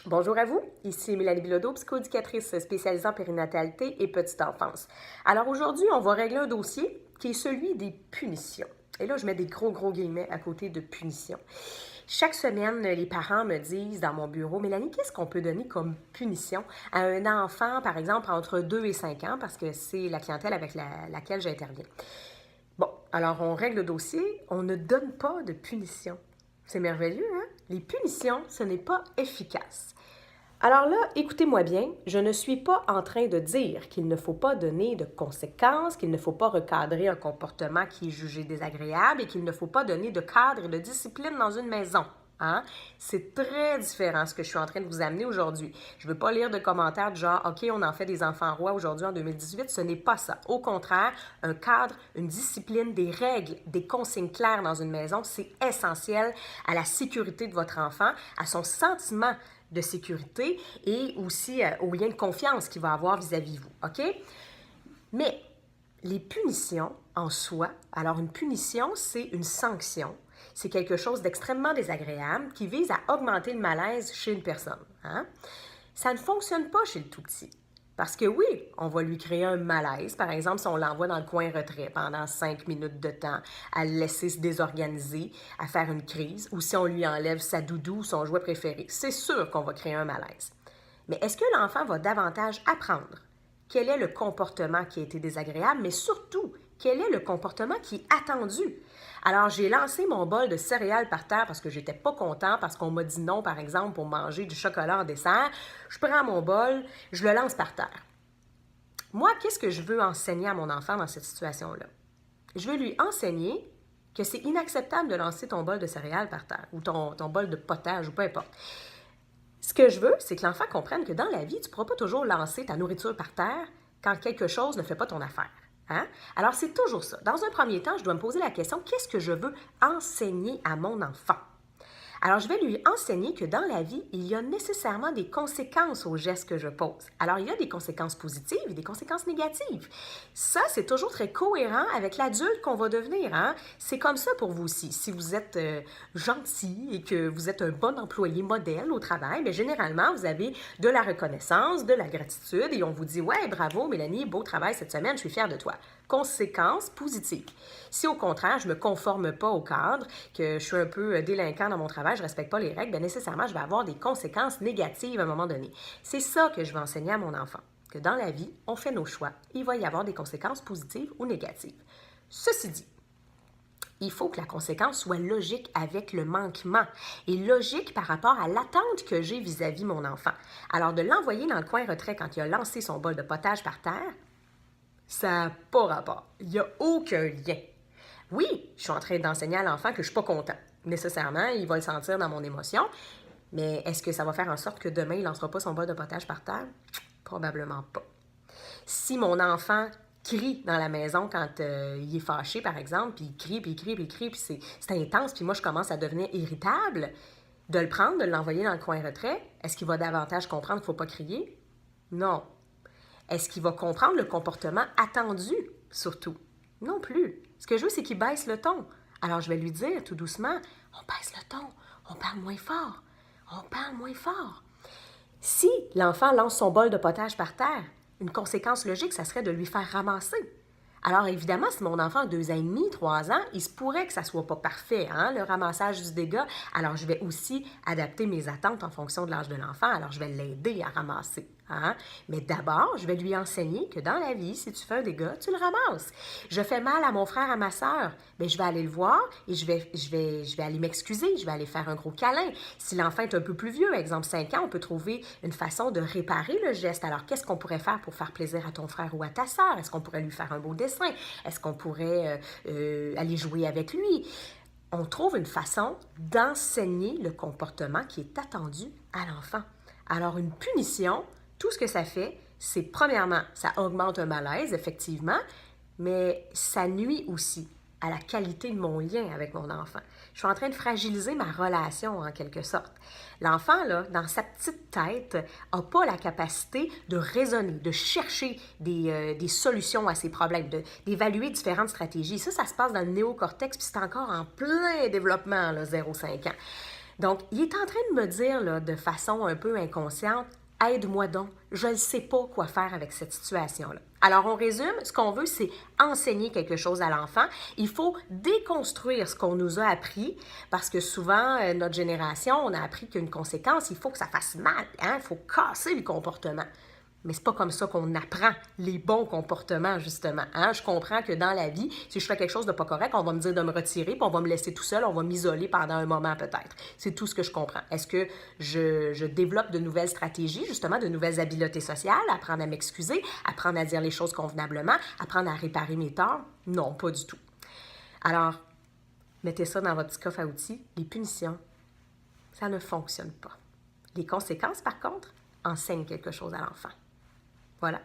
Bonjour à vous, ici Mélanie Bilodeau, psychoéducatrice spécialisée en périnatalité et petite enfance. Alors aujourd'hui, on va régler un dossier qui est celui des punitions. Et là, je mets des gros guillemets à côté de punitions. Chaque semaine, les parents me disent dans mon bureau, Mélanie, qu'est-ce qu'on peut donner comme punition à un enfant, par exemple, entre 2 et 5 ans, parce que c'est la clientèle avec laquelle j'interviens. Bon, alors on règle le dossier, on ne donne pas de punition. C'est merveilleux, hein? Les punitions, ce n'est pas efficace. Alors là, écoutez-moi bien, je ne suis pas en train de dire qu'il ne faut pas donner de conséquences, qu'il ne faut pas recadrer un comportement qui est jugé désagréable et qu'il ne faut pas donner de cadre et de discipline dans une maison. Hein? C'est très différent ce que je suis en train de vous amener aujourd'hui. Je ne veux pas lire de commentaires du genre « OK, on en fait des enfants rois aujourd'hui en 2018 ». Ce n'est pas ça. Au contraire, un cadre, une discipline, des règles, des consignes claires dans une maison, c'est essentiel à la sécurité de votre enfant, à son sentiment de sécurité et aussi au lien de confiance qu'il va avoir vis-à-vis de vous. OK? Mais les punitions en soi, alors une punition, c'est une sanction. C'est quelque chose d'extrêmement désagréable qui vise à augmenter le malaise chez une personne. Hein? Ça ne fonctionne pas chez le tout petit. Parce que oui, on va lui créer un malaise. Par exemple, si on l'envoie dans le coin retrait pendant 5 minutes de temps, à le laisser se désorganiser, à faire une crise, ou si on lui enlève sa doudou ou son jouet préféré, c'est sûr qu'on va créer un malaise. Mais est-ce que l'enfant va davantage apprendre quel est le comportement qui a été désagréable, mais surtout, quel est le comportement qui est attendu? Alors, j'ai lancé mon bol de céréales par terre parce que j'étais pas content, parce qu'on m'a dit non, par exemple, pour manger du chocolat en dessert. Je prends mon bol, je le lance par terre. Moi, qu'est-ce que je veux enseigner à mon enfant dans cette situation-là? Je veux lui enseigner que c'est inacceptable de lancer ton bol de céréales par terre ou ton bol de potage ou peu importe. Ce que je veux, c'est que l'enfant comprenne que dans la vie, tu ne pourras pas toujours lancer ta nourriture par terre quand quelque chose ne fait pas ton affaire. Hein? Alors, c'est toujours ça. Dans un premier temps, je dois me poser la question, qu'est-ce que je veux enseigner à mon enfant? Alors, je vais lui enseigner que dans la vie, il y a nécessairement des conséquences aux gestes que je pose. Alors, il y a des conséquences positives et des conséquences négatives. Ça, c'est toujours très cohérent avec l'adulte qu'on va devenir. Hein? C'est comme ça pour vous aussi. Si vous êtes gentil et que vous êtes un bon employé modèle au travail, bien, généralement, vous avez de la reconnaissance, de la gratitude et on vous dit « Ouais, bravo Mélanie, beau travail cette semaine, je suis fière de toi ». Conséquences positives. Si au contraire, je ne me conforme pas au cadre, que je suis un peu délinquant dans mon travail, je ne respecte pas les règles, bien nécessairement, je vais avoir des conséquences négatives à un moment donné. C'est ça que je vais enseigner à mon enfant, que dans la vie, on fait nos choix. Il va y avoir des conséquences positives ou négatives. Ceci dit, il faut que la conséquence soit logique avec le manquement et logique par rapport à l'attente que j'ai vis-à-vis mon enfant. Alors, de l'envoyer dans le coin retrait quand il a lancé son bol de potage par terre, ça n'a pas rapport. Il n'y a aucun lien. Oui, je suis en train d'enseigner à l'enfant que je ne suis pas content. Nécessairement, il va le sentir dans mon émotion. Mais est-ce que ça va faire en sorte que demain, il ne lancera pas son bol de potage par terre? Probablement pas. Si mon enfant crie dans la maison quand il est fâché, par exemple, puis il crie, puis c'est intense, puis moi, je commence à devenir irritable, de le prendre, de l'envoyer dans le coin retrait, est-ce qu'il va davantage comprendre qu'il ne faut pas crier? Non. Est-ce qu'il va comprendre le comportement attendu, surtout? Non plus. Ce que je veux, c'est qu'il baisse le ton. Alors, je vais lui dire tout doucement, on baisse le ton, on parle moins fort, on parle moins fort. Si l'enfant lance son bol de potage par terre, une conséquence logique, ça serait de lui faire ramasser. Alors, évidemment, si mon enfant a 2 ans et demi, 3 ans, il se pourrait que ça ne soit pas parfait, hein, le ramassage du dégât. Alors, je vais aussi adapter mes attentes en fonction de l'âge de l'enfant. Alors, je vais l'aider à ramasser. Hein? Mais d'abord, je vais lui enseigner que dans la vie, si tu fais un dégât, tu le ramasses. Je fais mal à mon frère, à ma sœur, bien, je vais aller le voir et je vais aller m'excuser, je vais aller faire un gros câlin. Si l'enfant est un peu plus vieux, exemple 5 ans, on peut trouver une façon de réparer le geste. Alors, qu'est-ce qu'on pourrait faire pour faire plaisir à ton frère ou à ta sœur? Est-ce qu'on pourrait lui faire un beau dessin? Est-ce qu'on pourrait aller jouer avec lui? On trouve une façon d'enseigner le comportement qui est attendu à l'enfant. Alors, une punition, tout ce que ça fait, c'est premièrement, ça augmente un malaise, effectivement, mais ça nuit aussi à la qualité de mon lien avec mon enfant. Je suis en train de fragiliser ma relation, en quelque sorte. L'enfant, là, dans sa petite tête, n'a pas la capacité de raisonner, de chercher des solutions à ses problèmes, d'évaluer différentes stratégies. Ça se passe dans le néocortex, puis c'est encore en plein développement, là, 0-5 ans. Donc, il est en train de me dire, là, de façon un peu inconsciente, aide-moi donc, je ne sais pas quoi faire avec cette situation-là. Alors, on résume, ce qu'on veut, c'est enseigner quelque chose à l'enfant. Il faut déconstruire ce qu'on nous a appris, parce que souvent, notre génération, on a appris qu'une conséquence, il faut que ça fasse mal, hein? Il faut casser le comportement. Mais c'est pas comme ça qu'on apprend les bons comportements, justement. Hein? Je comprends que dans la vie, si je fais quelque chose de pas correct, on va me dire de me retirer, puis on va me laisser tout seul, on va m'isoler pendant un moment peut-être. C'est tout ce que je comprends. Est-ce que je développe de nouvelles stratégies, justement, de nouvelles habiletés sociales, apprendre à m'excuser, apprendre à dire les choses convenablement, apprendre à réparer mes torts? Non, pas du tout. Alors, mettez ça dans votre petit coffre à outils. Les punitions, ça ne fonctionne pas. Les conséquences, par contre, enseignent quelque chose à l'enfant. Voilà.